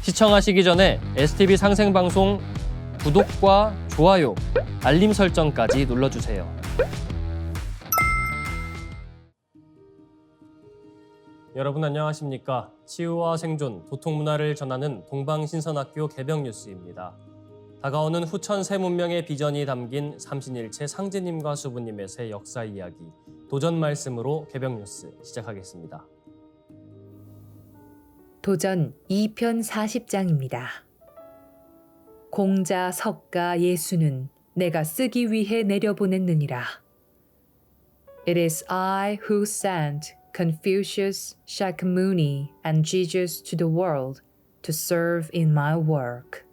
시청하시기 전에 STV 상생방송 구독과 좋아요, 알림 설정까지 눌러주세요. 여러분 안녕하십니까? 치유와 생존, 도통문화를 전하는 동방신선학교 개병뉴스입니다. 다가오는 후천 새 문명의 비전이 담긴 삼신일체 상제님과 수부님의 새 역사 이야기, 도전 말씀으로 개병뉴스 시작하겠습니다. 도전 2편 40장입니다. 공자, 석가, 예수는 내가 쓰기 위해 내려보냈느니라. It is I who sent Confucius, Shakyamuni, and Jesus to the world to serve in my work.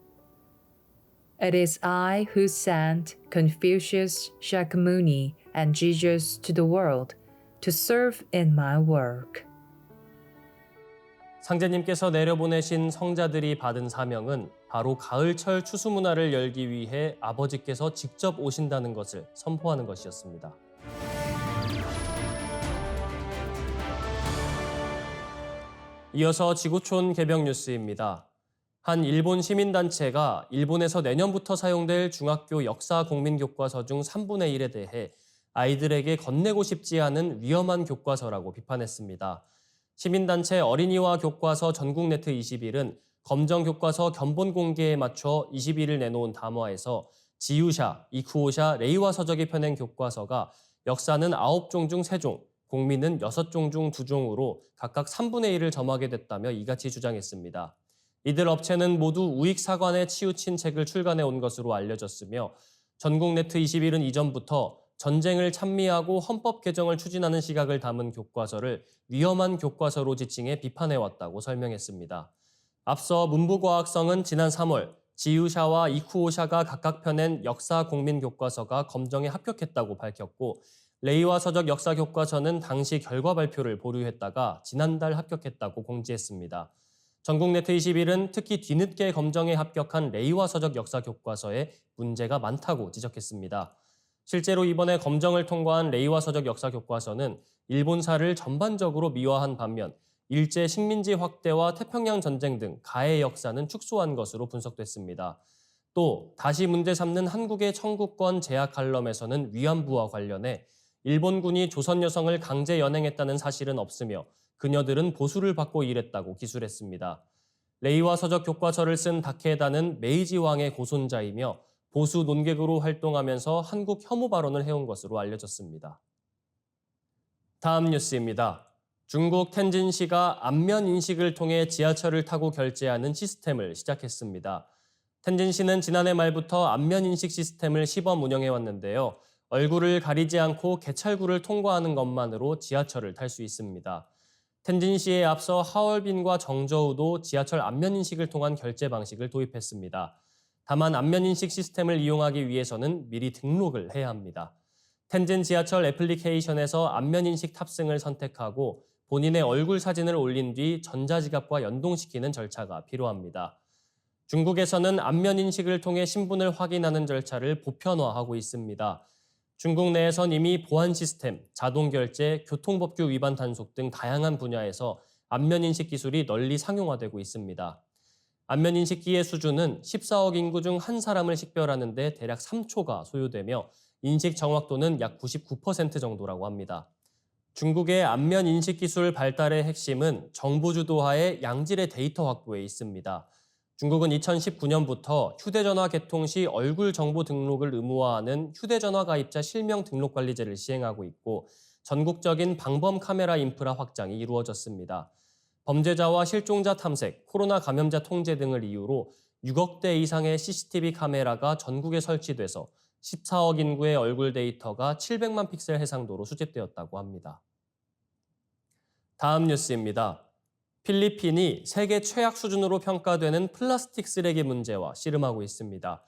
It is I who sent Confucius, Shakyamuni, and Jesus to the world to serve in my work. 상제님께서 내려보내신 성자들이 받은 사명은 바로 가을철 추수문화를 열기 위해 아버지께서 직접 오신다는 것을 선포하는 것이었습니다. 이어서 지구촌 개병 뉴스입니다. 한 일본 시민단체가 일본에서 내년부터 사용될 중학교 역사 공민교과서 중 3분의 1에 대해 아이들에게 건네고 싶지 않은 위험한 교과서라고 비판했습니다. 시민단체 어린이와 교과서 전국네트 20일은 검정교과서 견본 공개에 맞춰 21일 내놓은 담화에서 지유샤, 이쿠오샤, 레이와 서적이 펴낸 교과서가 역사는 9종 중 3종, 공민은 6종 중 2종으로 각각 3분의 1을 점하게 됐다며 이같이 주장했습니다. 이들 업체는 모두 우익사관에 치우친 책을 출간해 온 것으로 알려졌으며 전국네트 21은 이전부터 전쟁을 찬미하고 헌법 개정을 추진하는 시각을 담은 교과서를 위험한 교과서로 지칭해 비판해왔다고 설명했습니다. 앞서 문부과학성은 지난 3월 지유샤와 이쿠오샤가 각각 펴낸 역사 공민 교과서가 검정에 합격했다고 밝혔고 레이와 서적 역사 교과서는 당시 결과 발표를 보류했다가 지난달 합격했다고 공지했습니다. 전국네트 21은 특히 뒤늦게 검정에 합격한 레이와 서적 역사 교과서에 문제가 많다고 지적했습니다. 실제로 이번에 검정을 통과한 레이와 서적 역사 교과서는 일본사를 전반적으로 미화한 반면 일제 식민지 확대와 태평양 전쟁 등 가해 역사는 축소한 것으로 분석됐습니다. 또 다시 문제 삼는 한국의 청구권 제약 칼럼에서는 위안부와 관련해 일본군이 조선 여성을 강제 연행했다는 사실은 없으며 그녀들은 보수를 받고 일했다고 기술했습니다. 레이와 서적 교과서를 쓴 다케다는 메이지 왕의 고손자이며 보수 논객으로 활동하면서 한국 혐오 발언을 해온 것으로 알려졌습니다. 다음 뉴스입니다. 중국 텐진시가 안면 인식을 통해 지하철을 타고 결제하는 시스템을 시작했습니다. 텐진시는 지난해 말부터 안면 인식 시스템을 시범 운영해왔는데요. 얼굴을 가리지 않고 개찰구를 통과하는 것만으로 지하철을 탈 수 있습니다. 텐진시에 앞서 하얼빈과 정저우도 지하철 안면 인식을 통한 결제 방식을 도입했습니다. 다만 안면인식 시스템을 이용하기 위해서는 미리 등록을 해야 합니다. 텐진 지하철 애플리케이션에서 안면인식 탑승을 선택하고 본인의 얼굴 사진을 올린 뒤 전자지갑과 연동시키는 절차가 필요합니다. 중국에서는 안면인식을 통해 신분을 확인하는 절차를 보편화하고 있습니다. 중국 내에선 이미 보안 시스템, 자동결제, 교통법규 위반 단속 등 다양한 분야에서 안면인식 기술이 널리 상용화되고 있습니다. 안면인식기의 수준은 14억 인구 중 한 사람을 식별하는 데 대략 3초가 소요되며 인식 정확도는 약 99% 정도라고 합니다. 중국의 안면인식 기술 발달의 핵심은 정부 주도하에 양질의 데이터 확보에 있습니다. 중국은 2019년부터 휴대전화 개통 시 얼굴 정보 등록을 의무화하는 휴대전화 가입자 실명 등록 관리제를 시행하고 있고 전국적인 방범 카메라 인프라 확장이 이루어졌습니다. 범죄자와 실종자 탐색, 코로나 감염자 통제 등을 이유로 6억 대 이상의 CCTV 카메라가 전국에 설치돼서 14억 인구의 얼굴 데이터가 700만 픽셀 해상도로 수집되었다고 합니다. 다음 뉴스입니다. 필리핀이 세계 최악 수준으로 평가되는 플라스틱 쓰레기 문제와 씨름하고 있습니다.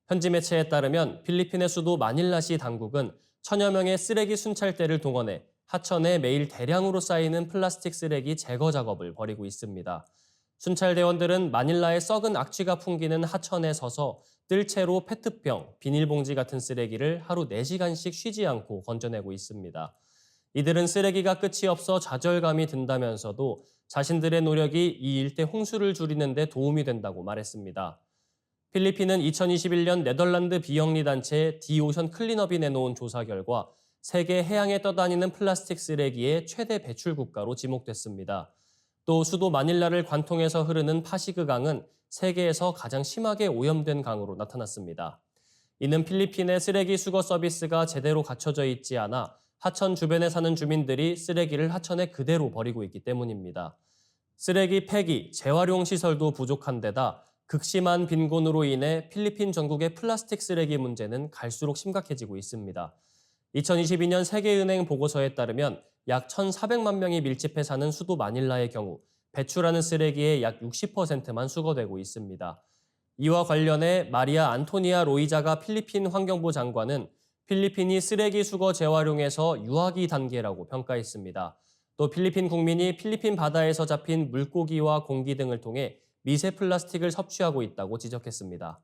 현지 매체에 따르면 필리핀의 수도 마닐라시 당국은 천여 명의 쓰레기 순찰대를 동원해 하천에 매일 대량으로 쌓이는 플라스틱 쓰레기 제거 작업을 벌이고 있습니다. 순찰대원들은 마닐라의 썩은 악취가 풍기는 하천에 서서 뜰채로 페트병, 비닐봉지 같은 쓰레기를 하루 4시간씩 쉬지 않고 건져내고 있습니다. 이들은 쓰레기가 끝이 없어 좌절감이 든다면서도 자신들의 노력이 이 일대 홍수를 줄이는 데 도움이 된다고 말했습니다. 필리핀은 2021년 네덜란드 비영리 단체 디오션 클린업이 내놓은 조사 결과 세계 해양에 떠다니는 플라스틱 쓰레기의 최대 배출 국가로 지목됐습니다. 또 수도 마닐라를 관통해서 흐르는 파시그 강은 세계에서 가장 심하게 오염된 강으로 나타났습니다. 이는 필리핀의 쓰레기 수거 서비스가 제대로 갖춰져 있지 않아 하천 주변에 사는 주민들이 쓰레기를 하천에 그대로 버리고 있기 때문입니다. 쓰레기 폐기, 재활용 시설도 부족한 데다 극심한 빈곤으로 인해 필리핀 전국의 플라스틱 쓰레기 문제는 갈수록 심각해지고 있습니다. 2022년 세계은행 보고서에 따르면 약 1,400만 명이 밀집해 사는 수도 마닐라의 경우 배출하는 쓰레기의 약 60%만 수거되고 있습니다. 이와 관련해 마리아 안토니아 로이자가 필리핀 환경부 장관은 필리핀이 쓰레기 수거 재활용에서 유아기 단계라고 평가했습니다. 또 필리핀 국민이 필리핀 바다에서 잡힌 물고기와 공기 등을 통해 미세 플라스틱을 섭취하고 있다고 지적했습니다.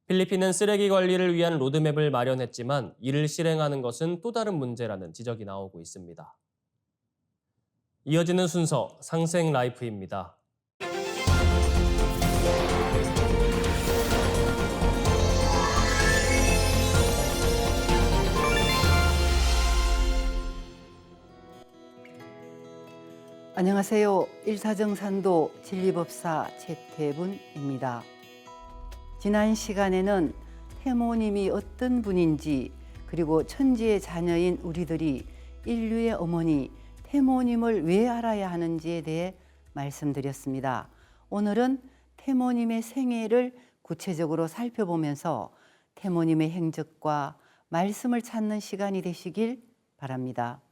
필리핀은 쓰레기 관리를 위한 로드맵을 마련했지만 이를 실행하는 것은 또 다른 문제라는 지적이 나오고 있습니다. 이어지는 순서 상생 라이프입니다. 안녕하세요. 일사정산도 진리법사 최태분입니다. 지난 시간에는 태모님이 어떤 분인지 그리고 천지의 자녀인 우리들이 인류의 어머니 태모님을 왜 알아야 하는지에 대해 말씀드렸습니다. 오늘은 태모님의 생애를 구체적으로 살펴보면서 태모님의 행적과 말씀을 찾는 시간이 되시길 바랍니다.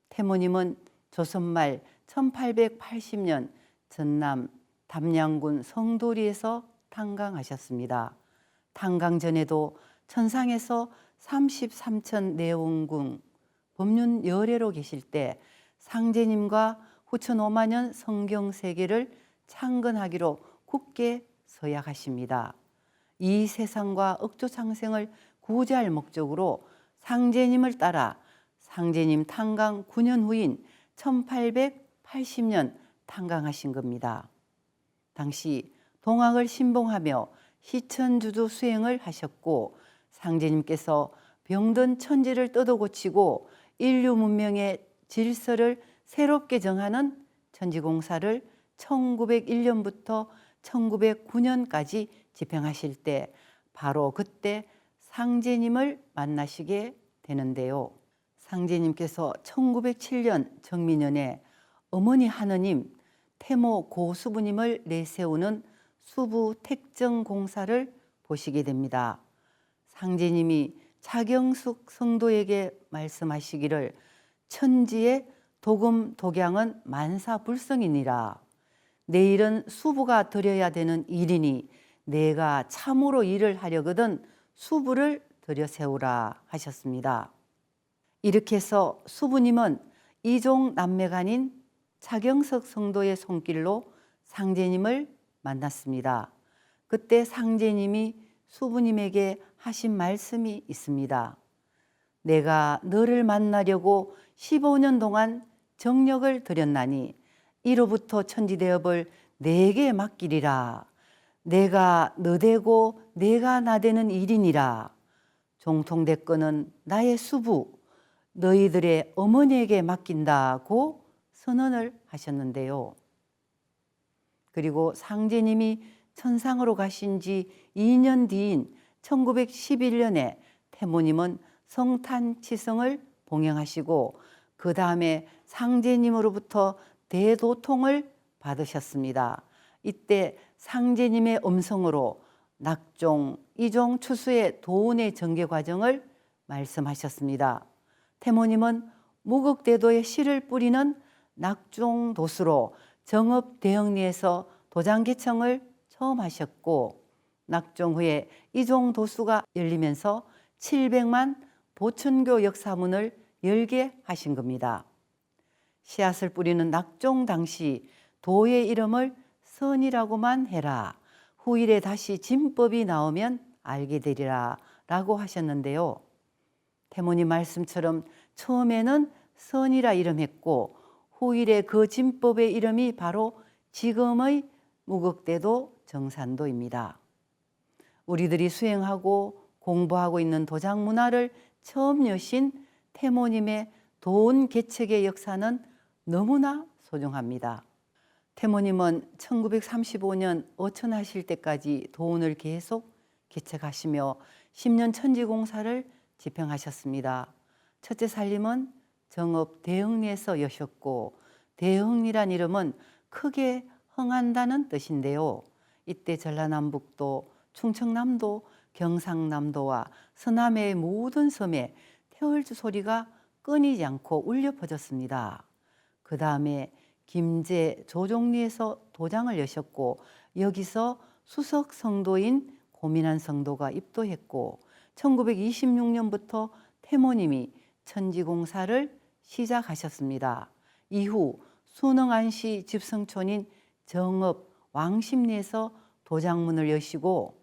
태모님은 조선말 1880년 전남 담양군 성도리에서 탄광하셨습니다. 탄광 전에도 천상에서 33천 내원궁 법륜 열애로 계실 때 상제님과 후천 5만년 성경 세계를 창건하기로 굳게 서약하십니다. 이 세상과 억조창생을 구제할 목적으로 상제님을 따라 상제님 탄광 9년 후인 1880년 탄광하신 겁니다. 당시 동학을 신봉하며 시천주도 수행을 하셨고 상제님께서 병든 천지를 뜯어고치고 인류 문명의 질서를 새롭게 정하는 천지공사를 1901년부터 1909년까지 집행하실 때 바로 그때 상제님을 만나시게 되는데요. 상제님께서 1907년 정민년에 어머니 하느님 태모 고수부님을 내세우는 수부 택정공사를 보시게 됩니다. 상제님이 차경숙 성도에게 말씀하시기를 천지의 도금 독양은 만사불성이니라. 내일은 수부가 드려야 되는 일이니 내가 참으로 일을 하려거든 수부를 들여 세우라 하셨습니다. 이렇게 해서 수부님은 이종 남매간인 차경석 성도의 손길로 상제님을 만났습니다. 그때 상제님이 수부님에게 하신 말씀이 있습니다. 내가 너를 만나려고 15년 동안 정력을 들였나니 이로부터 천지대업을 내게 맡기리라. 내가 너 되고 내가 나 되는 일이니라. 종통대권은 나의 수부 너희들의 어머니에게 맡긴다고 선언을 하셨는데요. 그리고 상제님이 천상으로 가신 지 2년 뒤인 1911년에 태모님은 성탄치성을 봉행하시고 그 다음에 상제님으로부터 대도통을 받으셨습니다. 이때 상제님의 음성으로 낙종, 이종, 추수의 도운의 전개 과정을 말씀하셨습니다. 태모님은 무극대도의 씨를 뿌리는 낙종도수로 정읍대흥리에서 도장개청을 처음 하셨고 낙종 후에 이종도수가 열리면서 700만 보천교 역사문을 열게 하신 겁니다. 씨앗을 뿌리는 낙종 당시 도의 이름을 선이라고만 해라. 후일에 다시 진법이 나오면 알게 되리라 라고 하셨는데요. 태모님 말씀처럼 처음에는 선이라 이름했고 후일의 그 진법의 이름이 바로 지금의 무극대도 정산도입니다. 우리들이 수행하고 공부하고 있는 도장 문화를 처음 여신 태모님의 도원 개척의 역사는 너무나 소중합니다. 태모님은 1935년 어천하실 때까지 도원을 계속 개척하시며 10년 천지공사를 집행하셨습니다. 첫째 살림은 정읍 대흥리에서 여셨고, 대흥리란 이름은 크게 흥한다는 뜻인데요. 이때 전라남북도, 충청남도, 경상남도와 서남해의 모든 섬에 태월주 소리가 끊이지 않고 울려 퍼졌습니다. 그 다음에 김제 조종리에서 도장을 여셨고, 여기서 수석 성도인 고민한 성도가 입도했고, 1926년부터 태모님이 천지공사를 시작하셨습니다. 이후 순흥안시 집성촌인 정읍 왕십리에서 도장문을 여시고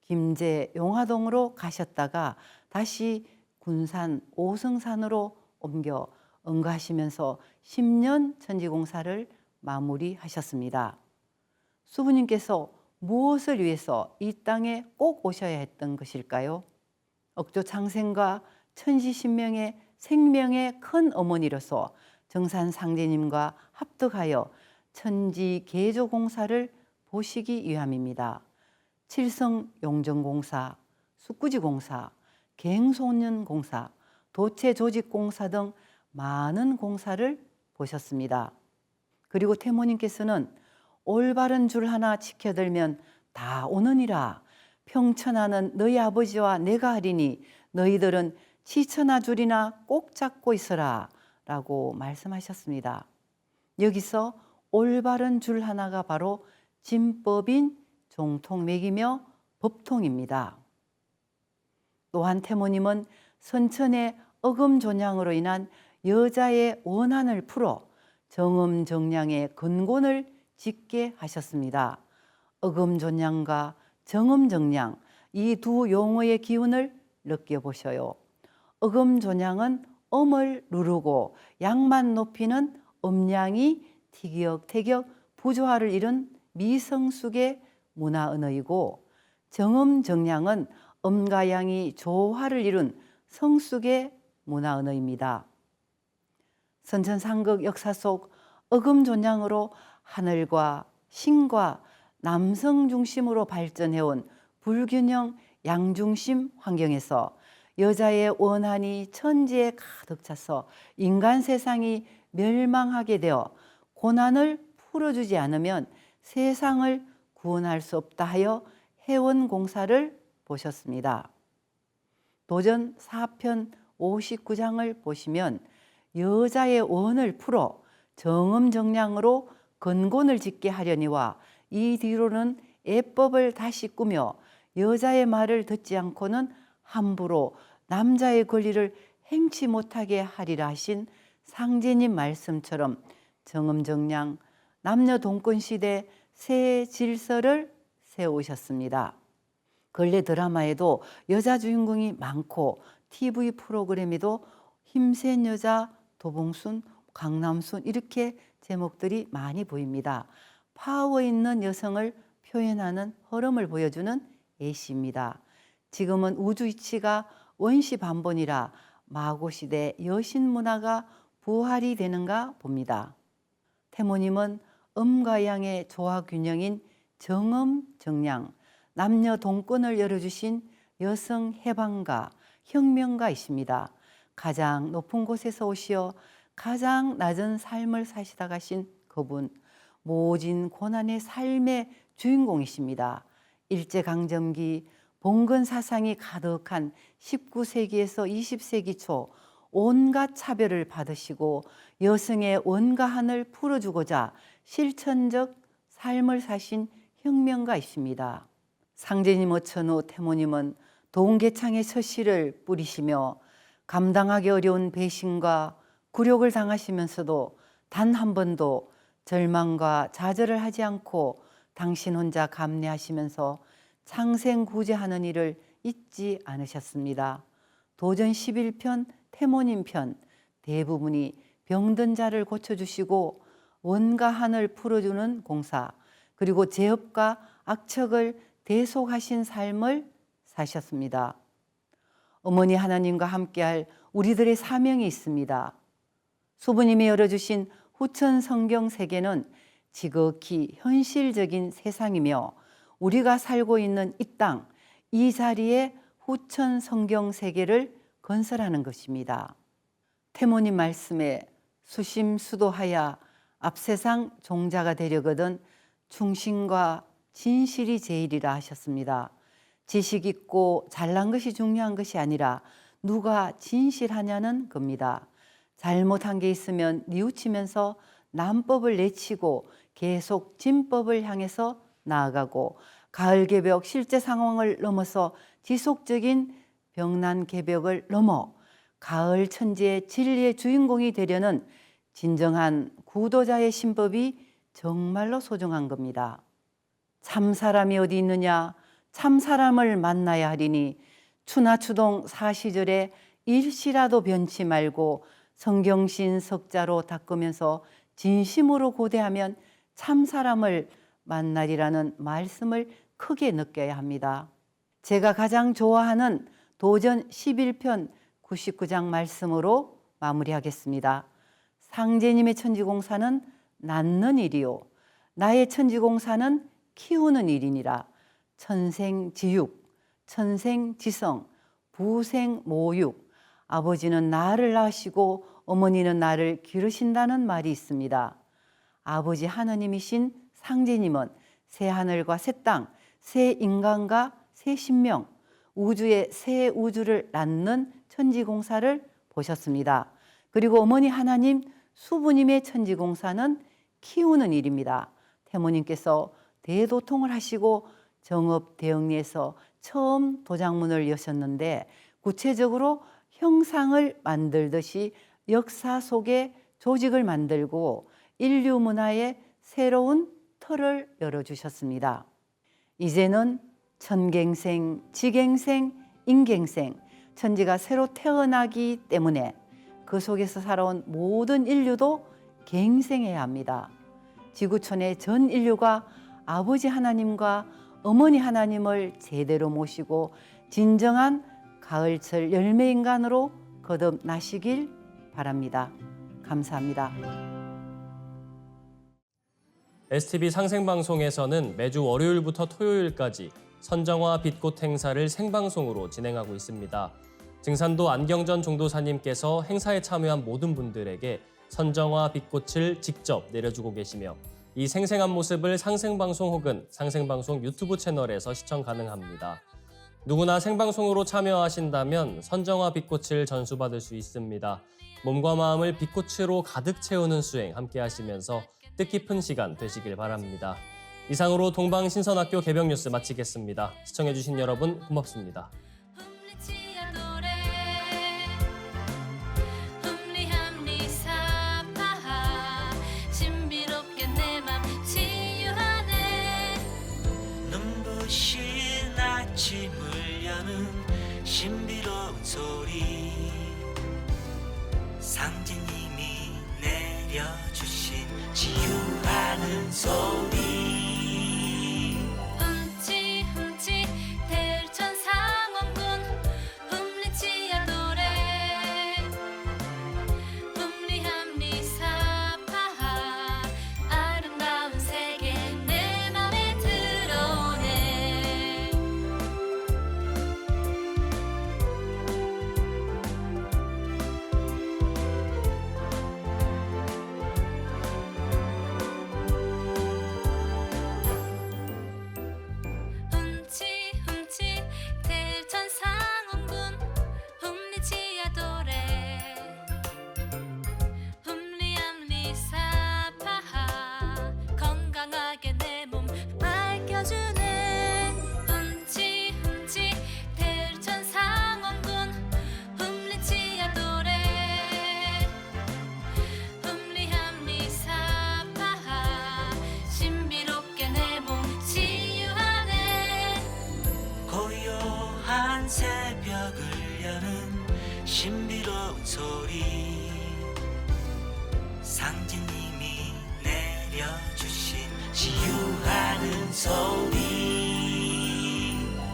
김제 용화동으로 가셨다가 다시 군산 오성산으로 옮겨 응가하시면서 10년 천지공사를 마무리하셨습니다. 수부님께서 무엇을 위해서 이 땅에 꼭 오셔야 했던 것일까요? 억조 창생과 천지신명의 생명의 큰 어머니로서 정산 상제님과 합득하여 천지 개조공사를 보시기 위함입니다. 칠성 용정공사, 숙구지공사, 갱소년공사, 도체조직공사 등 많은 공사를 보셨습니다. 그리고 태모님께서는 올바른 줄 하나 지켜들면 다 오느니라. 평천하는 너희 아버지와 내가 하리니 너희들은 치천하 줄이나 꼭 잡고 있어라 라고 말씀하셨습니다. 여기서 올바른 줄 하나가 바로 진법인 종통맥이며 법통입니다. 또한 태모님은 선천의 어금존양으로 인한 여자의 원한을 풀어 정음정량의 근본을 짓게 하셨습니다. 어금존양과 정음정량, 이 두 용어의 기운을 느껴보셔요. 어금존양은 엄을 누르고 양만 높이는 음량이 티격태격 부조화를 이룬 미성숙의 문화 언어이고, 정음정량은 음과 양이 조화를 이룬 성숙의 문화 언어입니다. 선천상극 역사 속 어금존양으로 하늘과 신과 남성 중심으로 발전해온 불균형 양중심 환경에서 여자의 원한이 천지에 가득 차서 인간 세상이 멸망하게 되어 고난을 풀어주지 않으면 세상을 구원할 수 없다 하여 해원 공사를 보셨습니다. 도전 4편 59장을 보시면 여자의 원을 풀어 정음정량으로 근본을 짓게 하려니와 이 뒤로는 예법을 다시 꾸며 여자의 말을 듣지 않고는 함부로 남자의 권리를 행치 못하게 하리라 하신 상제님 말씀처럼 정음정량 남녀 동권 시대 새 질서를 세우셨습니다. 근래 드라마에도 여자 주인공이 많고 TV 프로그램에도 힘센 여자, 도봉순, 강남순 이렇게 제목들이 많이 보입니다. 파워 있는 여성을 표현하는 흐름을 보여주는 예시입니다. 지금은 우주 이치가 원시 반본이라 마고시대 여신 문화가 부활이 되는가 봅니다. 태모님은 음과 양의 조화 균형인 정음, 정량, 남녀 동권을 열어주신 여성 해방가, 혁명가이십니다. 가장 높은 곳에서 오시어 가장 낮은 삶을 사시다 가신 그분, 모진 고난의 삶의 주인공이십니다. 일제강점기 봉건 사상이 가득한 19세기에서 20세기 초 온갖 차별을 받으시고 여성의 원가한을 풀어주고자 실천적 삶을 사신 혁명가이십니다. 상제님 어천후 태모님은 동계창의 서씨를 뿌리시며 감당하기 어려운 배신과 굴욕을 당하시면서도 단 한 번도 절망과 좌절을 하지 않고 당신 혼자 감내하시면서 창생구제하는 일을 잊지 않으셨습니다. 도전 11편 태모님 편 대부분이 병든 자를 고쳐주시고 원과 한을 풀어주는 공사, 그리고 죄업과 악척을 대속하신 삶을 사셨습니다. 어머니 하나님과 함께할 우리들의 사명이 있습니다. 수부님이 열어주신 후천 성경 세계는 지극히 현실적인 세상이며 우리가 살고 있는 이 땅, 이 자리에 후천 성경 세계를 건설하는 것입니다. 태모님 말씀에 수심수도하여 앞세상 종자가 되려거든 충신과 진실이 제일이라 하셨습니다. 지식 있고 잘난 것이 중요한 것이 아니라 누가 진실하냐는 겁니다. 잘못한 게 있으면 뉘우치면서 남법을 내치고 계속 진법을 향해서 나아가고 가을 개벽 실제 상황을 넘어서 지속적인 병난 개벽을 넘어 가을 천지의 진리의 주인공이 되려는 진정한 구도자의 신법이 정말로 소중한 겁니다. 참 사람이 어디 있느냐? 참 사람을 만나야 하리니 추나추동 사시절에 일시라도 변치 말고 성경신 석자로 닦으면서 진심으로 고대하면 참 사람을 만나리라는 말씀을 크게 느껴야 합니다. 제가 가장 좋아하는 도전 11편 99장 말씀으로 마무리하겠습니다. 상제님의 천지공사는 낳는 일이요 나의 천지공사는 키우는 일이니라. 천생지육, 천생지성, 부생모육. 아버지는 나를 낳으시고 어머니는 나를 기르신다는 말이 있습니다. 아버지 하느님이신 상제님은 새 하늘과 새 땅, 새 인간과 새 신명, 우주의 새 우주를 낳는 천지공사를 보셨습니다. 그리고 어머니 하나님 수부님의 천지공사는 키우는 일입니다. 태모님께서 대도통을 하시고 정업대영리에서 처음 도장문을 여셨는데 구체적으로 형상을 만들듯이 역사 속에 조직을 만들고 인류 문화의 새로운 틀을 열어주셨습니다. 이제는 천갱생, 지갱생, 인갱생, 천지가 새로 태어나기 때문에 그 속에서 살아온 모든 인류도 갱생해야 합니다. 지구촌의 전 인류가 아버지 하나님과 어머니 하나님을 제대로 모시고 진정한 가을철 열매인간으로 거듭나시길 바랍니다. 감사합니다. STV 상생방송에서는 매주 월요일부터 토요일까지 선정화 빛꽃 행사를 생방송으로 진행하고 있습니다. 증산도 안경전 종도사님께서 행사에 참여한 모든 분들에게 선정화 빛꽃을 직접 내려주고 계시며 이 생생한 모습을 상생방송 혹은 상생방송 유튜브 채널에서 시청 가능합니다. 누구나 생방송으로 참여하신다면 선정화 빛꽃을 전수받을 수 있습니다. 몸과 마음을 빛꽃으로 가득 채우는 수행 함께 하시면서 뜻깊은 시간 되시길 바랍니다. 이상으로 동방신선학교 개병뉴스 마치겠습니다. 시청해주신 여러분 고맙습니다. 아침을 여는 신비로운 소리 상제님이 내려주신 치유하는 소리 훔치 훔치 대천 상원군 훔리치야 노래 훔리함리 사파하 아름다운 세계 내 맘에 들어오네 훔치 훔치 대천 상원군 훔리치야 도래 훔리암리 사파하 건강하게 내 몸 밝혀주네 훔치 훔치 대천 상원군 훔리치야 도래 훔리암리 사파하 신비롭게 내 몸 치유하네 고요한 새벽을 여는 신비로운 소리 상제님이 내려주신 치유하는 소리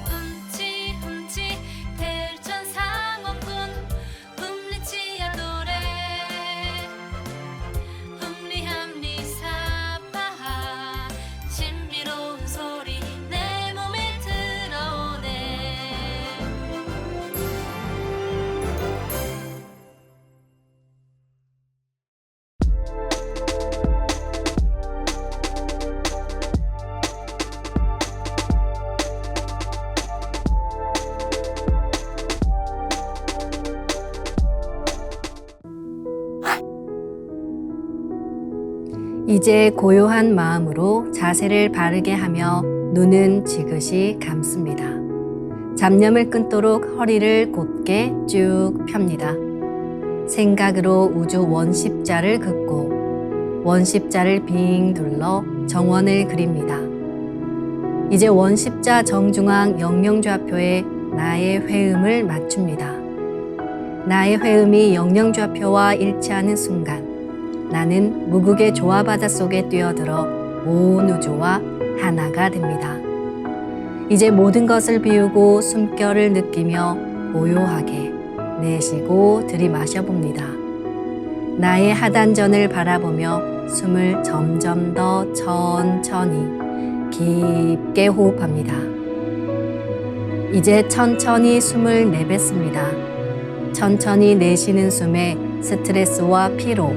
훔치 훔치 대천 상원군 훔리치야 노래 훔리함리 사파하 신비로운 소리 내 몸에 들어오네. 이제 고요한 마음으로 자세를 바르게 하며 눈은 지그시 감습니다. 잡념을 끊도록 허리를 곧게 쭉 펴니다. 생각으로 우주 원십자를 긋고 원십자를 빙 둘러 정원을 그립니다. 이제 원십자 정중앙 영영좌표에 나의 회음을 맞춥니다. 나의 회음이 영영좌표와 일치하는 순간 나는 무국의 조화바다 속에 뛰어들어 온 우주와 하나가 됩니다. 이제 모든 것을 비우고 숨결을 느끼며 고요하게 내쉬고 들이마셔 봅니다. 나의 하단전을 바라보며 숨을 점점 더 천천히 깊게 호흡합니다. 이제 천천히 숨을 내뱉습니다. 천천히 내쉬는 숨에 스트레스와 피로,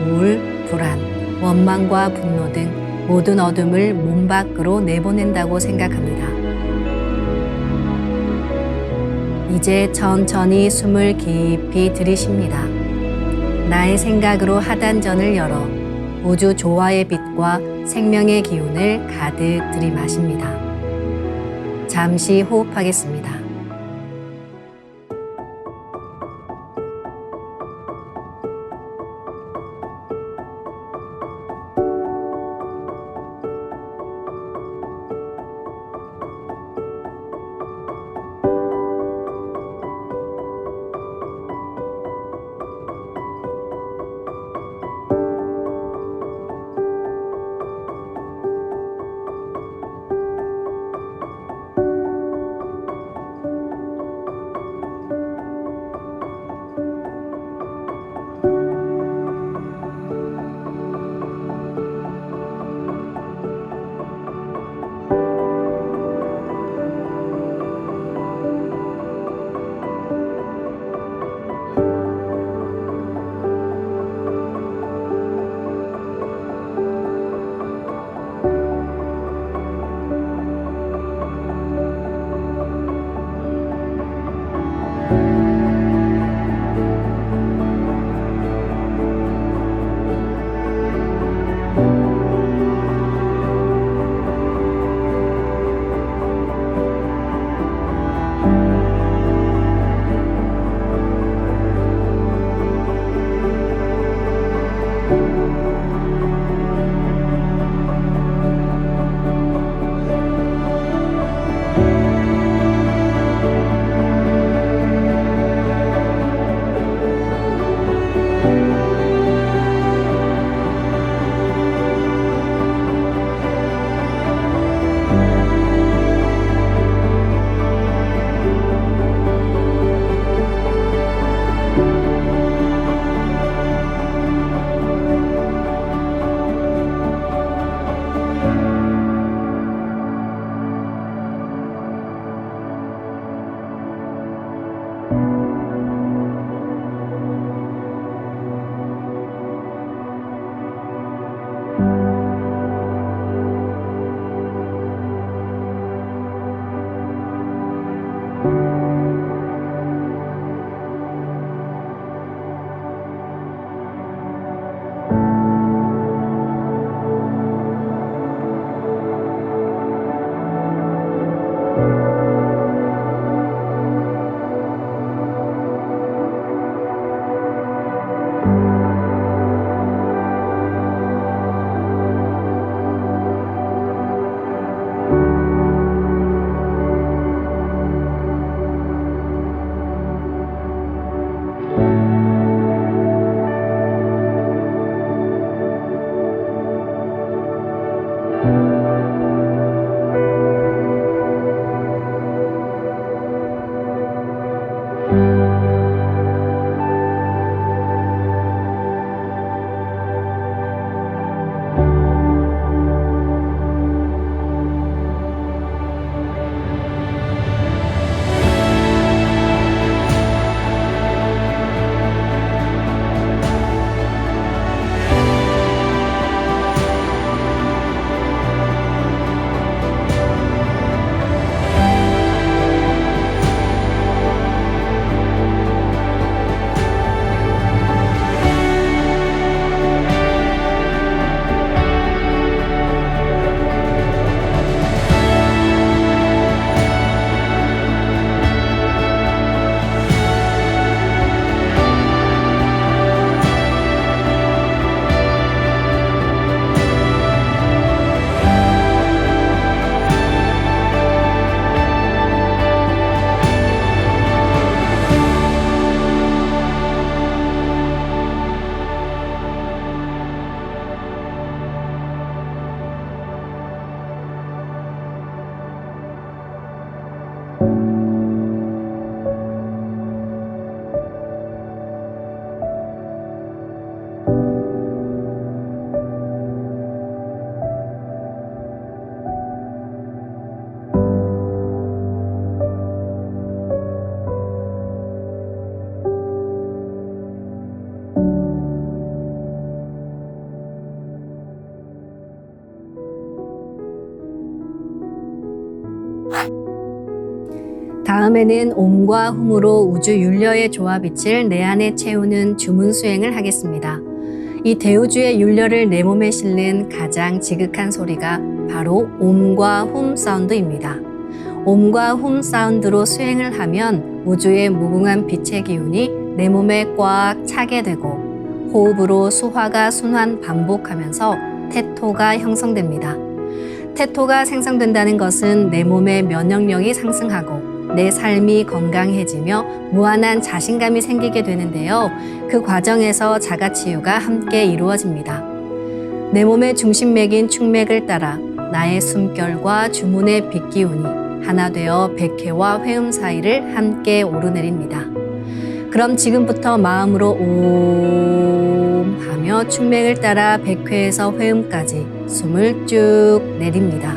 우울, 불안, 원망과 분노 등 모든 어둠을 몸 밖으로 내보낸다고 생각합니다. 이제 천천히 숨을 깊이 들이쉽니다. 나의 생각으로 하단전을 열어 우주 조화의 빛과 생명의 기운을 가득 들이마십니다. 잠시 호흡하겠습니다. 다음에는 옴과 훔으로 우주 율려의 조화빛을 내 안에 채우는 주문 수행을 하겠습니다. 이 대우주의 율려를 내 몸에 실는 가장 지극한 소리가 바로 옴과 훔 사운드입니다. 옴과 훔 사운드로 수행을 하면 우주의 무궁한 빛의 기운이 내 몸에 꽉 차게 되고 호흡으로 수화가 순환 반복하면서 태토가 형성됩니다. 태토가 생성된다는 것은 내 몸의 면역력이 상승하고 내 삶이 건강해지며 무한한 자신감이 생기게 되는데요. 그 과정에서 자가치유가 함께 이루어집니다. 내 몸의 중심맥인 축맥을 따라 나의 숨결과 주문의 빛기운이 하나 되어 백회와 회음 사이를 함께 오르내립니다. 그럼 지금부터 마음으로 옴 하며 축맥을 따라 백회에서 회음까지 숨을 쭉 내립니다.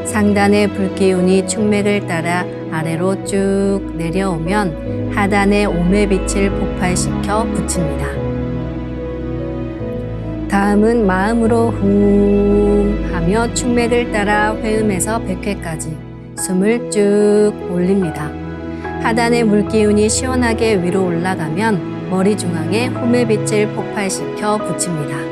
상단의 불기운이 축맥을 따라 아래로 쭉 내려오면 하단의 옴의 빛을 폭발시켜 붙입니다. 다음은 마음으로 훔 하며 축맥을 따라 회음에서 백회까지 숨을 쭉 올립니다. 하단의 물기운이 시원하게 위로 올라가면 머리 중앙에 훔의 빛을 폭발시켜 붙입니다.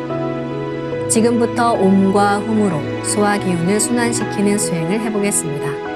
지금부터 옴과 훔으로 소화 기운을 순환시키는 수행을 해보겠습니다.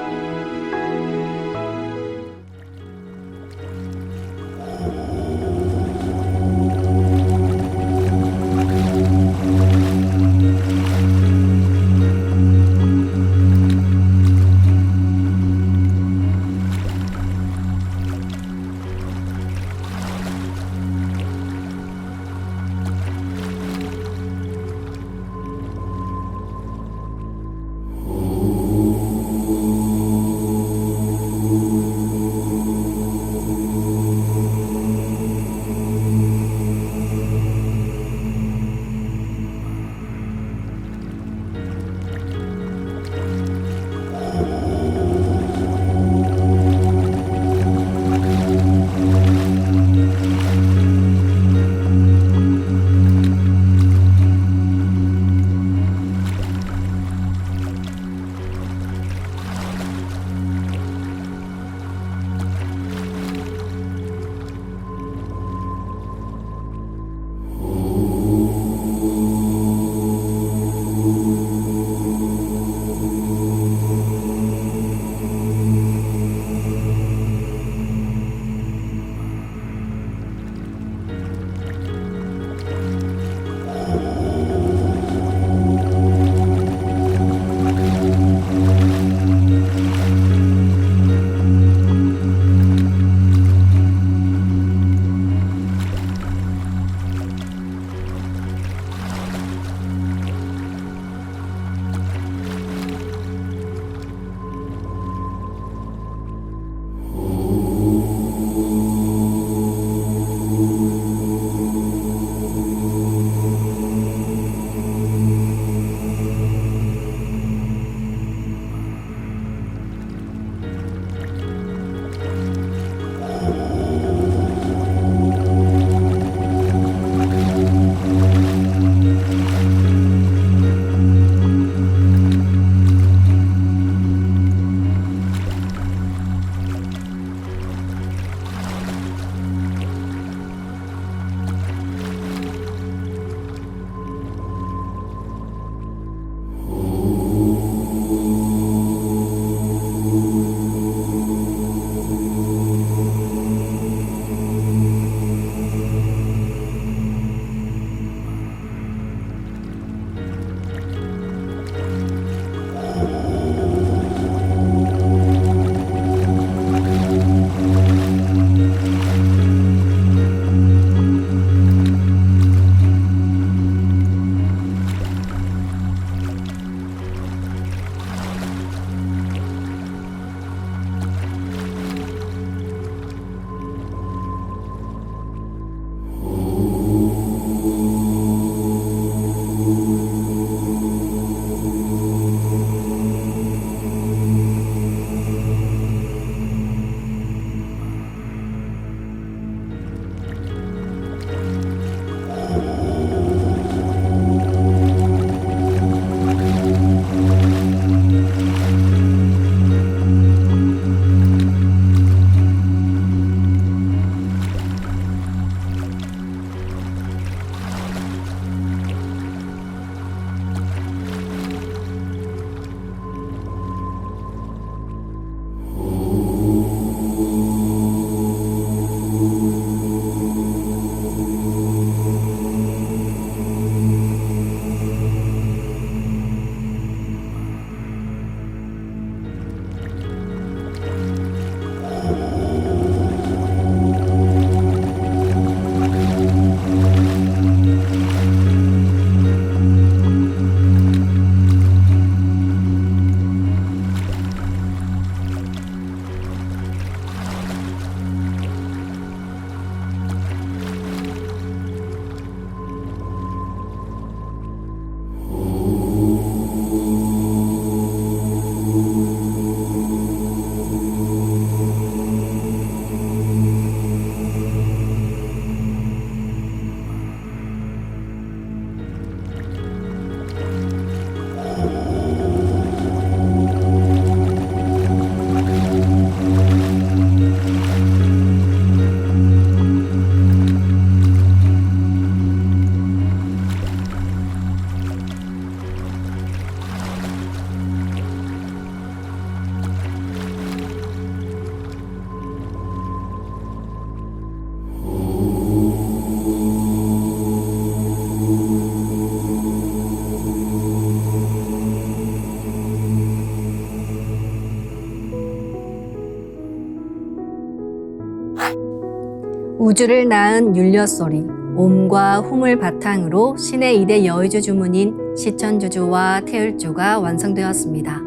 우주를 낳은 율려소리, 옴과 hum을 바탕으로 신의 2대 여의주 주문인 시천주주와 태율주가 완성되었습니다.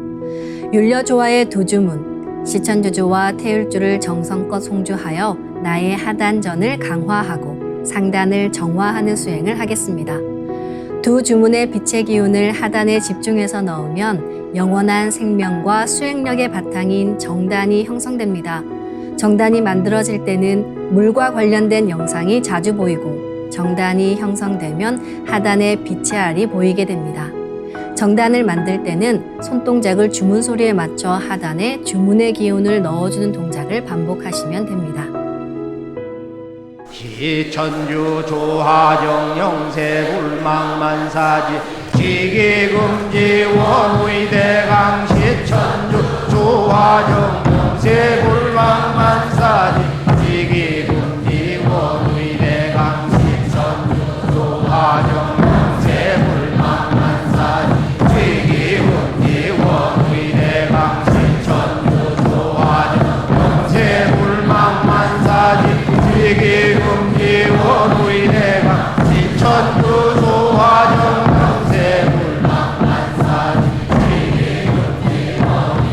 율려조화의 두 주문, 시천주주와 태율주를 정성껏 송주하여 나의 하단전을 강화하고 상단을 정화하는 수행을 하겠습니다. 두 주문의 빛의 기운을 하단에 집중해서 넣으면 영원한 생명과 수행력의 바탕인 정단이 형성됩니다. 정단이 만들어질 때는 물과 관련된 영상이 자주 보이고 정단이 형성되면 하단에 빛의 알이 보이게 됩니다. 정단을 만들 때는 손동작을 주문 소리에 맞춰 하단에 주문의 기운을 넣어주는 동작을 반복하시면 됩니다. 시천주 조하정 영세불망만사지 지기금지 원의대강 시천주 조하정 영세불망만사지 지기금지 원의대강 시천주 조하정 영세불망만사지 지기금지 원의대강 시천주 조하정 영세불망만사지 지기금지 원의대강 시천주 조하정 영세불망만사지 지기금지 원의대강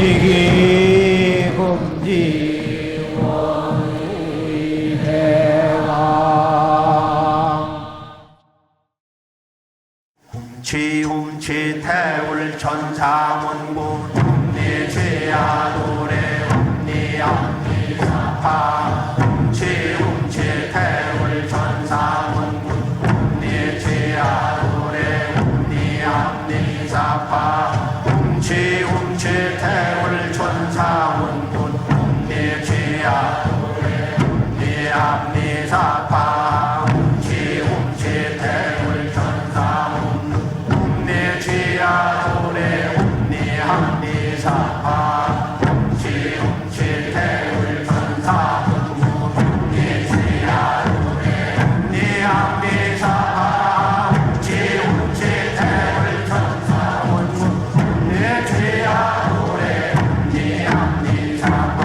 지기 금지 원우의 대왕 훔치 태울 천사문구 훔니 죄야 노래 훔니 암니 사파 훔치 태울 천사문구 훔니 죄야 노래 훔니 암니 사파 훔치 태울 천사문구 훔니 죄야 노래 훔니 암니 사파 훔치 태울 천사문구 내 죄야 노래 훔니 함니 사파 훔치 태울 천사 내 죄야 노래 훔니 함니 사파 훔치 태울 천사 내 죄야 노래 훔니 함니 사파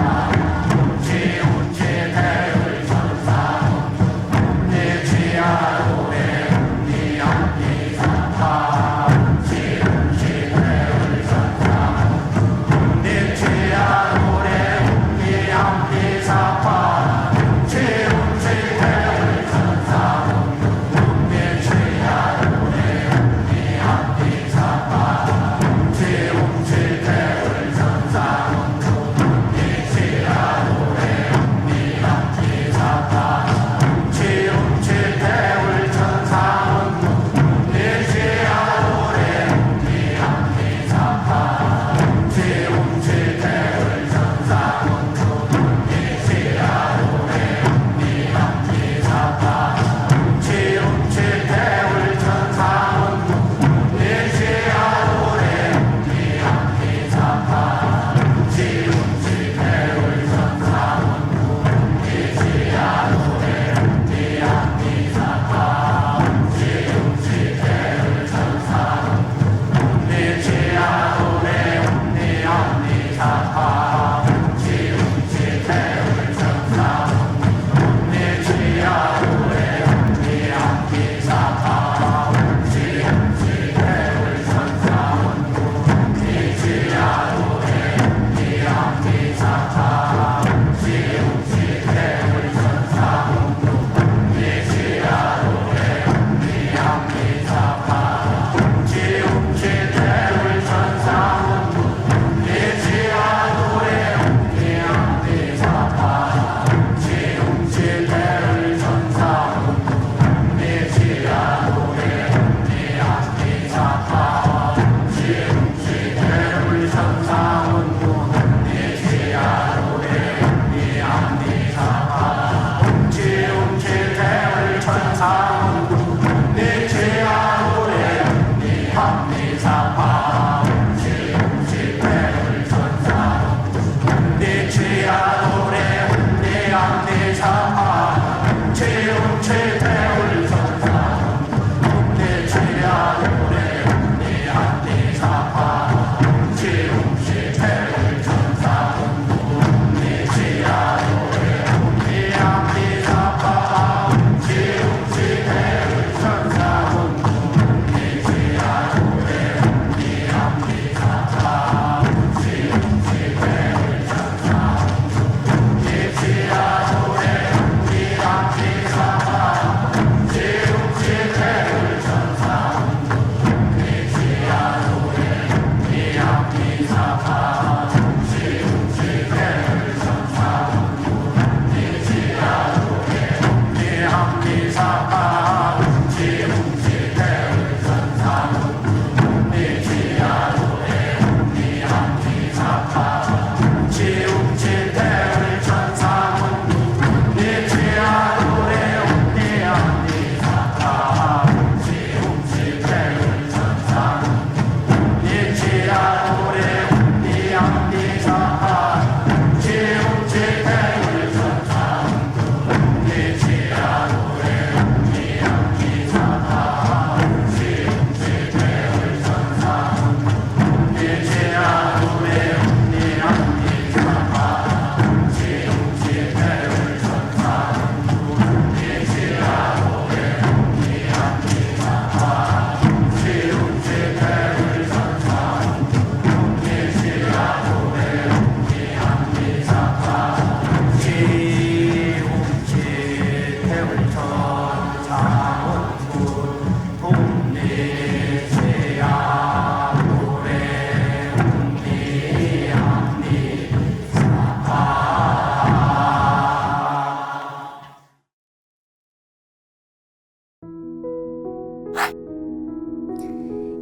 훔치 태울 천사 내 죄야 노래 훔니 함니 사파 내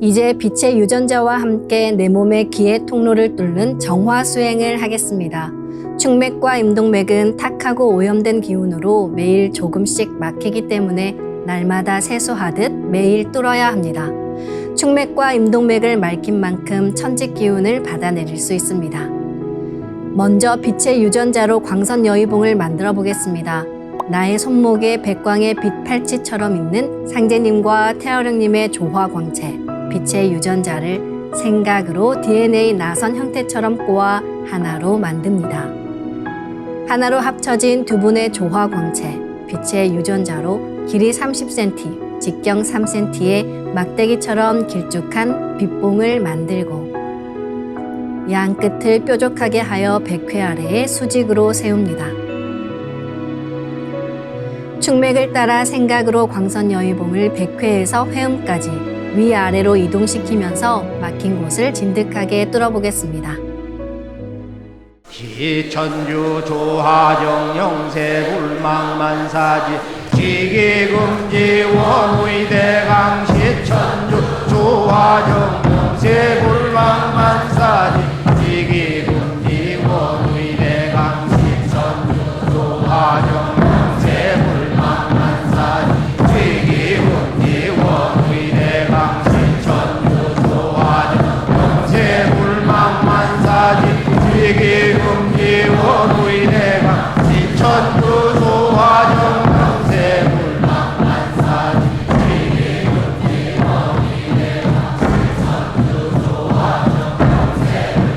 이제 빛의 유전자와 함께 내 몸의 기의 통로를 뚫는 정화 수행을 하겠습니다. 충맥과 임동맥은 탁하고 오염된 기운으로 매일 조금씩 막히기 때문에 날마다 세수하듯 매일 뚫어야 합니다. 충맥과 임동맥을 맑힌 만큼 천직 기운을 받아내릴 수 있습니다. 먼저 빛의 유전자로 광선 여의봉을 만들어 보겠습니다. 나의 손목에 백광의 빛 팔찌처럼 있는 상제님과 태어령님의 조화광채, 빛의 유전자를 생각으로 DNA 나선 형태처럼 꼬아 하나로 만듭니다. 하나로 합쳐진 두 분의 조화광채, 빛의 유전자로 길이 30cm, 직경 3cm의 막대기처럼 길쭉한 빛봉을 만들고 양 끝을 뾰족하게 하여 백회 아래에 수직으로 세웁니다. 충맥을 따라 생각으로 광선 여의봉을 백회에서 회음까지 위아래로 이동시키면서 막힌 곳을 진득하게 뚫어보겠습니다. 기천주 조하정 영세불망만사지 지기금지 원의대강 시천주 조하정 영세불망만사지 지기금지 원의대강 시천주 조하정 영세불망만사지 지기금지 원의대강 시천주 조하정 영세불망만사지 지기금지 원의대강 시천주 조하정 영세불망만사지 지기금지 원의대강 시천주 조하정 영세불망만사지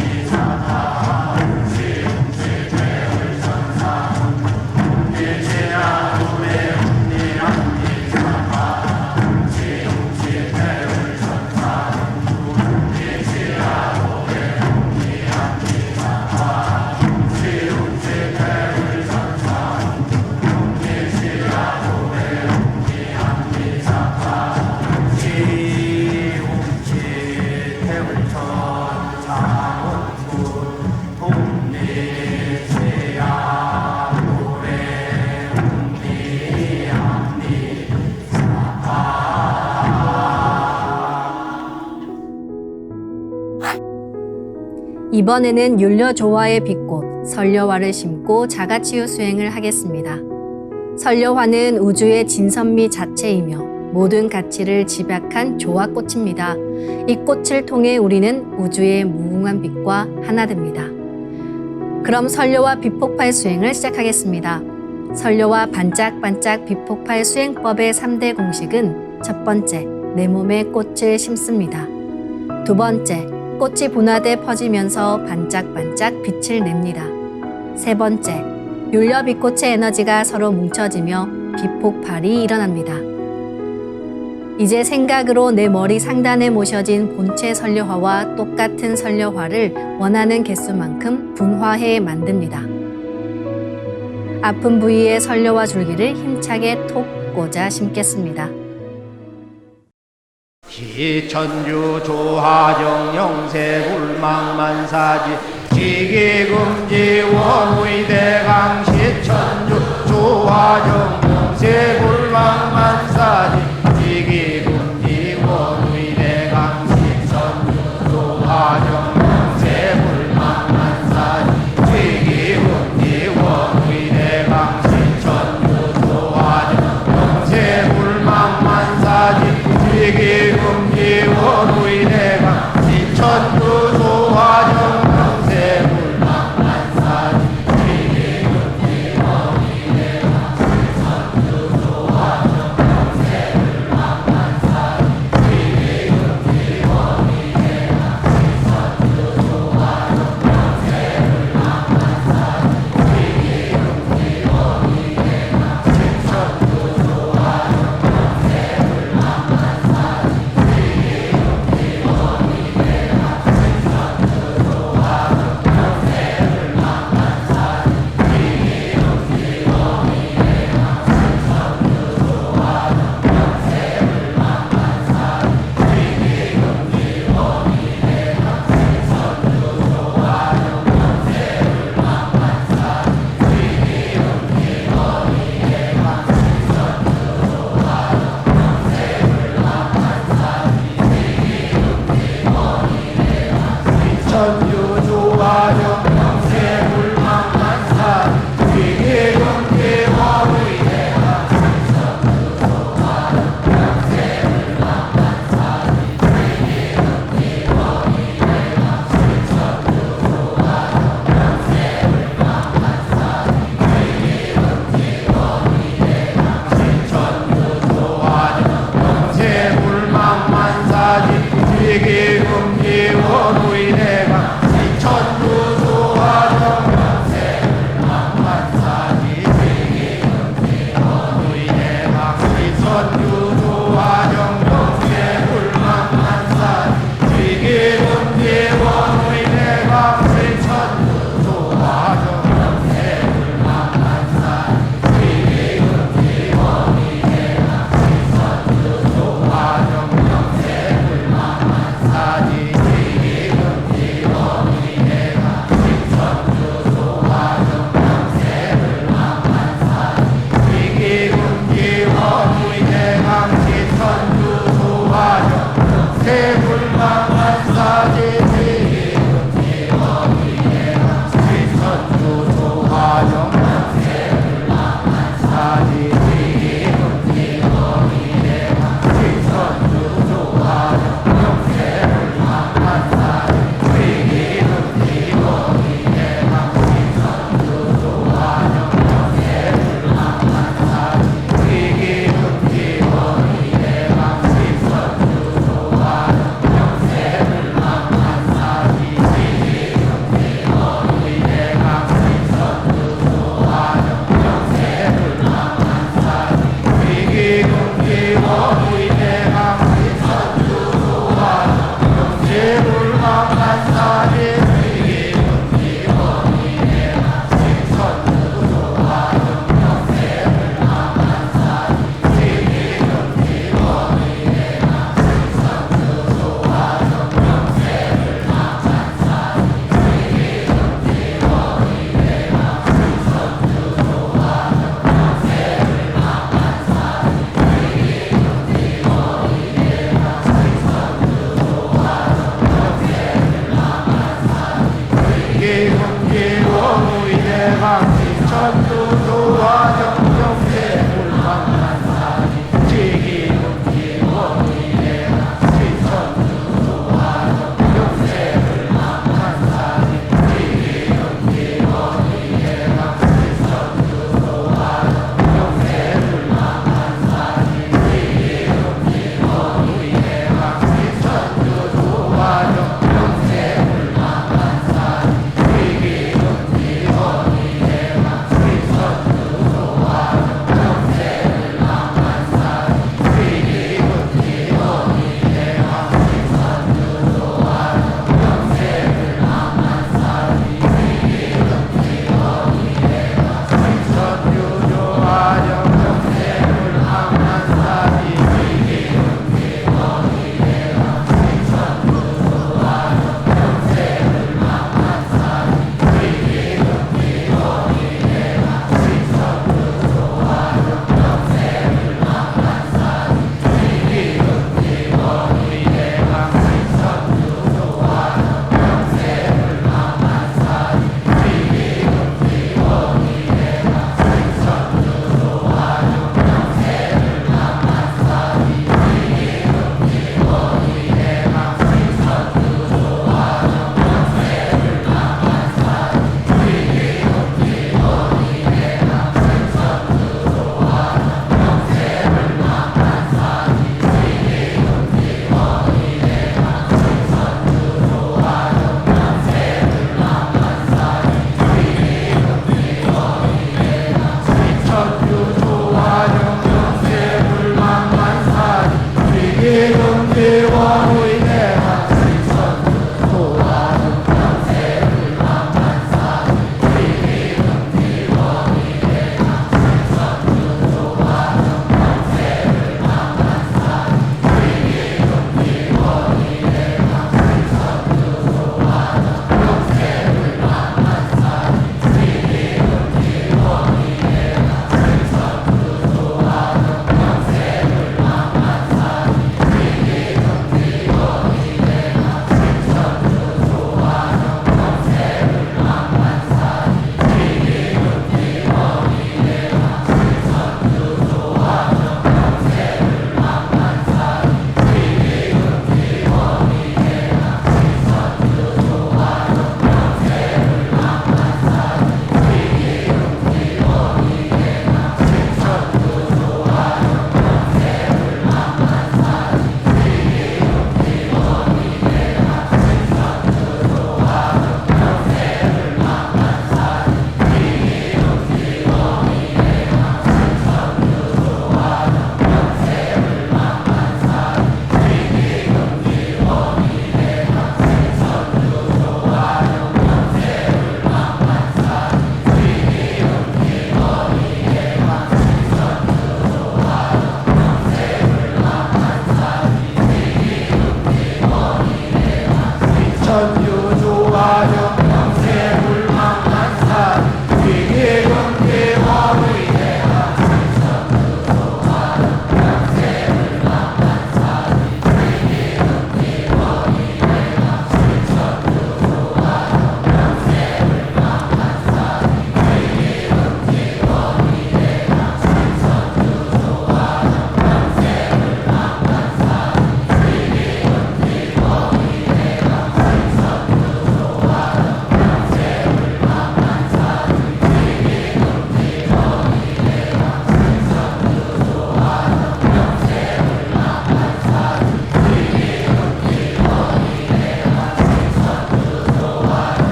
이번에는 율려조화의 빛꽃 설려화를 심고 자가치유 수행을 하겠습니다. 설려화는 우주의 진선미 자체이며 모든 가치를 집약한 조화꽃입니다. 이 꽃을 통해 우리는 우주의 무궁한 빛과 하나 됩니다. 그럼 설려화 빛폭발 수행을 시작하겠습니다. 설려화 반짝반짝 빛폭발 수행법의 3대 공식은 첫 번째, 내 몸에 꽃을 심습니다. 두 번째, 꽃이 분화돼 퍼지면서 반짝반짝 빛을 냅니다. 세 번째, 율려 빛꽃의 에너지가 서로 뭉쳐지며 빛폭발이 일어납니다. 이제 생각으로 내 머리 상단에 모셔진 본체 설려화와 똑같은 설려화를 원하는 개수만큼 분화해 만듭니다. 아픈 부위에 설려화 줄기를 힘차게 톡 꽂아 심겠습니다. 기천주 조화정 영세불망만사지 지기금지 원의대강 시천주 조화정 영세불망만사지 지기금지 원의대강 시천주 조화정 영세불망만사지 지기금지 원의대강 시천주 조화정 영세불망만사지 지기금지 원의대강 시천주 조화정 영세불망만사지 지기금지 원의대강 시천주 조화정 영세불망만사지 지기금지 원의대강 시천주 조화정 영세불망만사지 지기금지 원의대강 시천주 조화정 천주 조화정 영세불망만사지 지기금지 원의대강 시천주 조화정 영세불망만사지 지기금지 원의대강 시천주 조화정 영세불망만사지 지기금지 원의대강 시천주 조화정 영세불망만사지 지기금지 원의대강 지기훈기 원우이 대강 지천도 조화정 영세 불망만사지 지기훈기 원우이 대강 지천도 조화정 영세 불망만사지 지기훈기 원우이 대강 지천도 조화정 영세 불망만사지 지기훈기 원우이 대강 지천도 조화정 영세 불망만사지 지기훈기 원우이 대강 지천도 조화정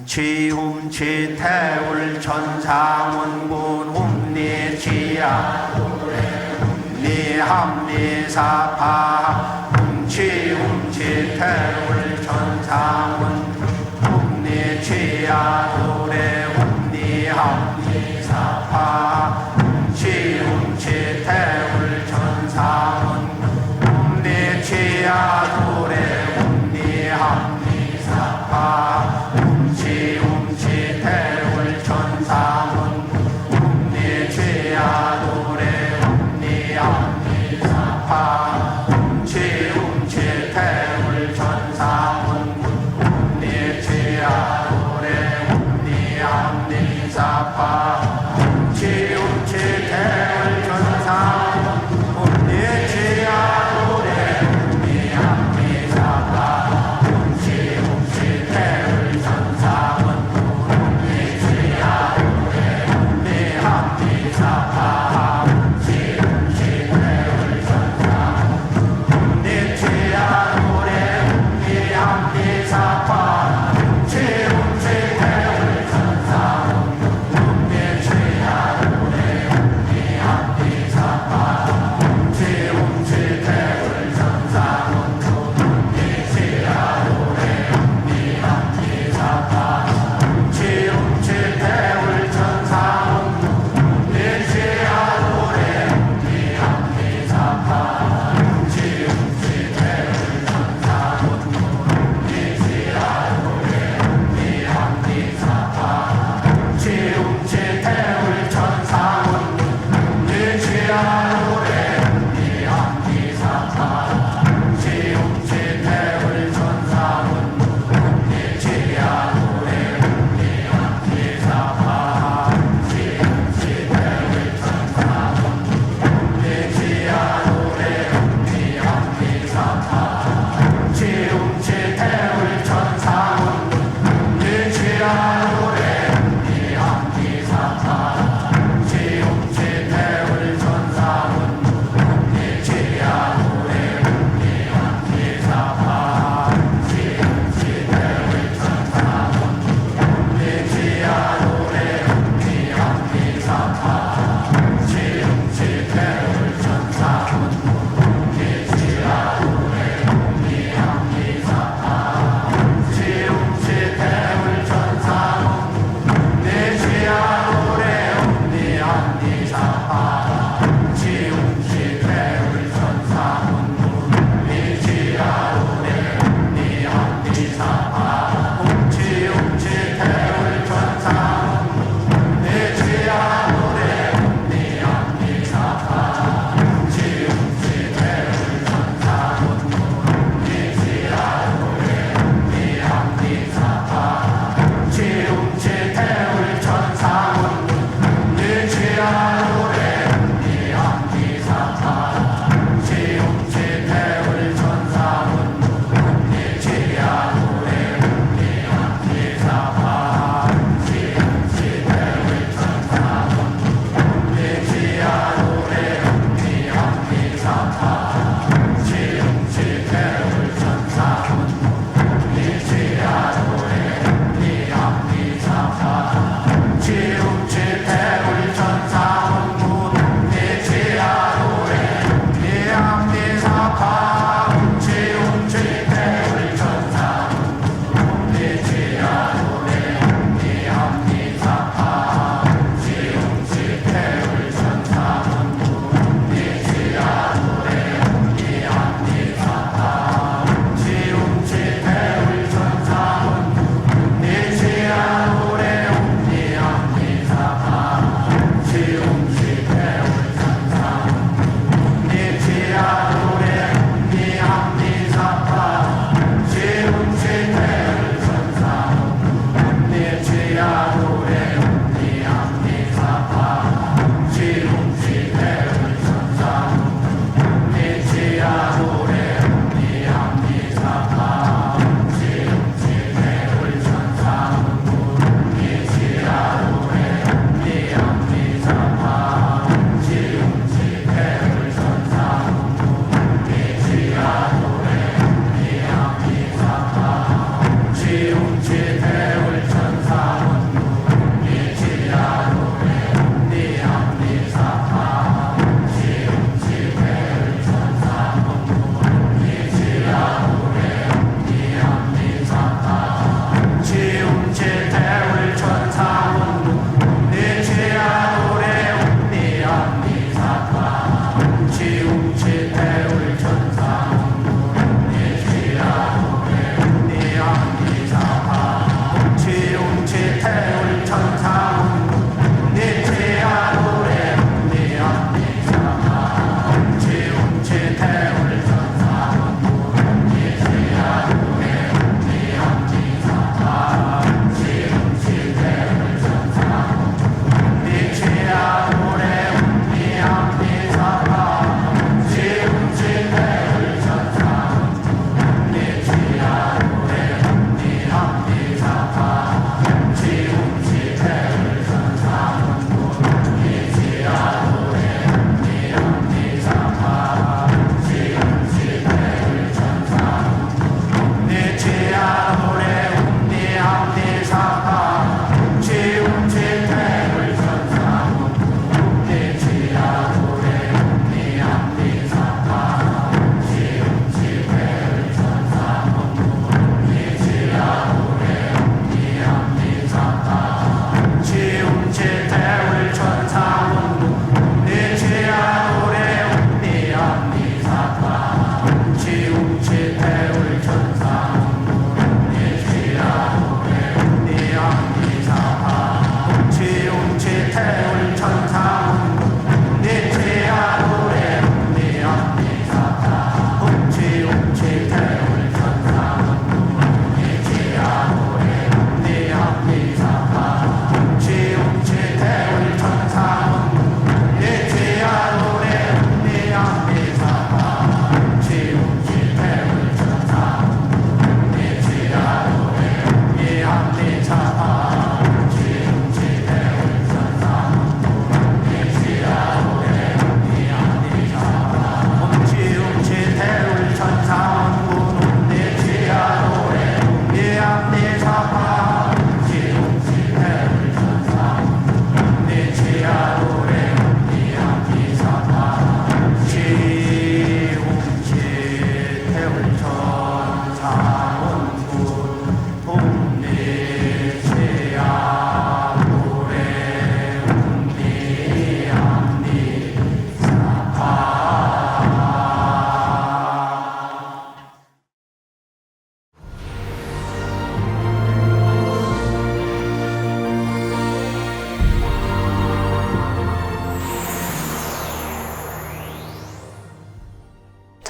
치움치 태울 천상원군 움니치야 움니함니사파 움치움치 태울 천상원 움니치야 도래 움니함니사파 움치움치 태울 천상원 움니치야 도래 움니함니사파 움치움치 태울 천상원 움니치야 도래 움니함니사파 움치움치 태울 천상원 움니치야 도래 움니함니사파 움치움치 태울 천상원 움니치야 도래 움니함니사파 움치움치 태울 천상원 움니치야 도래 움니함니사파 움치움치 태울 천상원 움니치야 도래 움니함니사파 움치움치 태울 천상원 움니치야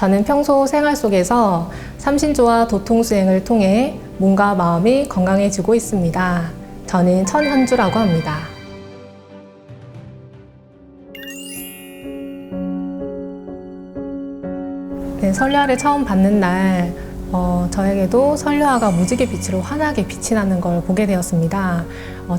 저는 평소 생활 속에서 삼신조와 도통수행을 통해 몸과 마음이 건강해지고 있습니다. 저는 천현주라고 합니다. 네, 설레화를 처음 받는 날 저에게도 설레화가 무지개 빛으로 환하게 빛이 나는 걸 보게 되었습니다.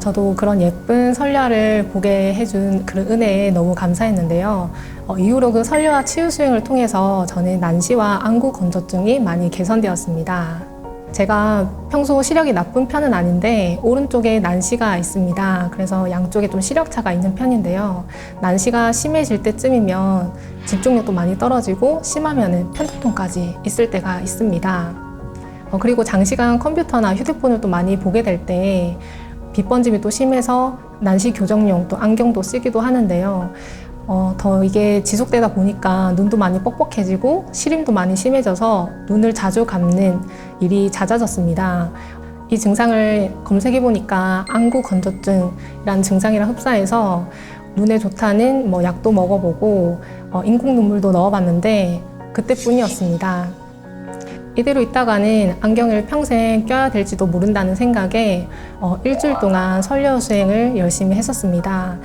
저도 그런 예쁜 설레화를 보게 해준 그런 은혜에 너무 감사했는데요. 이후로 그 설레화 치유 수행을 통해서 저는 난시와 안구 건조증이 많이 개선되었습니다. 제가 평소 시력이 나쁜 편은 아닌데 오른쪽에 난시가 있습니다. 그래서 양쪽에 좀 시력차가 있는 편인데요. 난시가 심해질 때쯤이면 집중력도 많이 떨어지고 심하면 편두통까지 있을 때가 있습니다. 그리고 장시간 컴퓨터나 휴대폰을 또 많이 보게 될 때 빛번짐이 또 심해서 난시 교정용 또 안경도 쓰기도 하는데요. 더 이게 지속되다 보니까 눈도 많이 뻑뻑해지고 시림도 많이 심해져서 눈을 자주 감는 일이 잦아졌습니다. 이 증상을 검색해 보니까 안구 건조증이라는 증상이랑 흡사해서 눈에 좋다는 약도 먹어보고 인공 눈물도 넣어봤는데 그때뿐이었습니다. 이대로 있다가는 안경을 평생 껴야 될지도 모른다는 생각에 일주일 동안 설레화 수행을 열심히 했었습니다.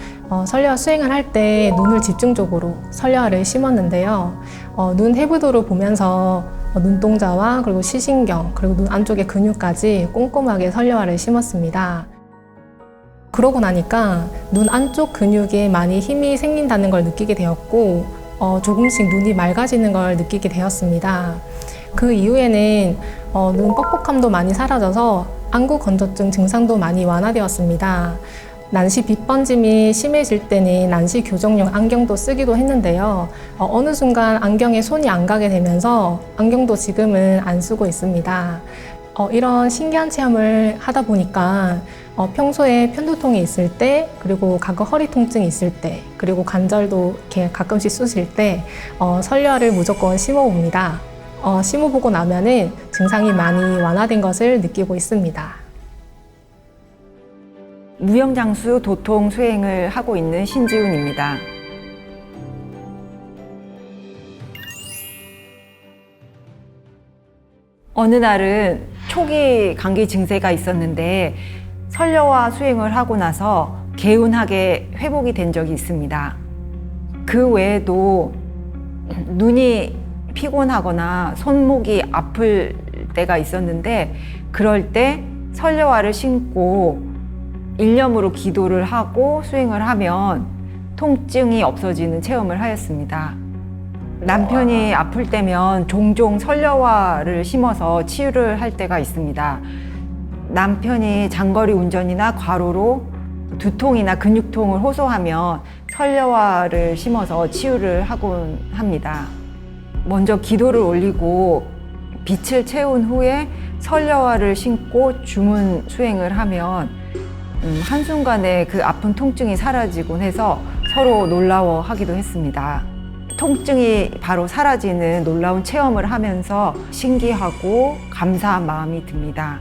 설레화 수행을 할 때 눈을 집중적으로 설레화를 심었는데요. 눈 해부도를 보면서 눈동자와 그리고 시신경 그리고 눈 안쪽의 근육까지 꼼꼼하게 설레화를 심었습니다. 그러고 나니까 눈 안쪽 근육에 많이 힘이 생긴다는 걸 느끼게 되었고 조금씩 눈이 맑아지는 걸 느끼게 되었습니다. 그 이후에는 눈 뻑뻑함도 많이 사라져서 안구 건조증 증상도 많이 완화되었습니다. 난시 빛번짐이 심해질 때는 난시 교정용 안경도 쓰기도 했는데요. 어느 순간 안경에 손이 안 가게 되면서 안경도 지금은 안 쓰고 있습니다. 이런 신기한 체험을 하다 보니까 평소에 편두통이 있을 때 그리고 가끔 허리 통증이 있을 때 그리고 관절도 이렇게 가끔씩 쑤실 때 설레화를 무조건 심어봅니다. 심어보고 나면은 증상이 많이 완화된 것을 느끼고 있습니다. 무형장수 도통 수행을 하고 있는 신지훈입니다. 어느 날은 초기 감기 증세가 있었는데 설레화 수행을 하고 나서 개운하게 회복이 된 적이 있습니다. 그 외에도 눈이 피곤하거나 손목이 아플 때가 있었는데 그럴 때 설레화를 신고 일념으로 기도를 하고 수행을 하면 통증이 없어지는 체험을 하였습니다. 남편이 아플 때면 종종 설레화를 심어서 치유를 할 때가 있습니다. 남편이 장거리 운전이나 과로로 두통이나 근육통을 호소하면 설레화를 심어서 치유를 하곤 합니다. 먼저 기도를 올리고 빛을 채운 후에 설레화를 신고 주문 수행을 하면 한순간에 그 아픈 통증이 사라지곤 해서 서로 놀라워하기도 했습니다. 통증이 바로 사라지는 놀라운 체험을 하면서 신기하고 감사한 마음이 듭니다.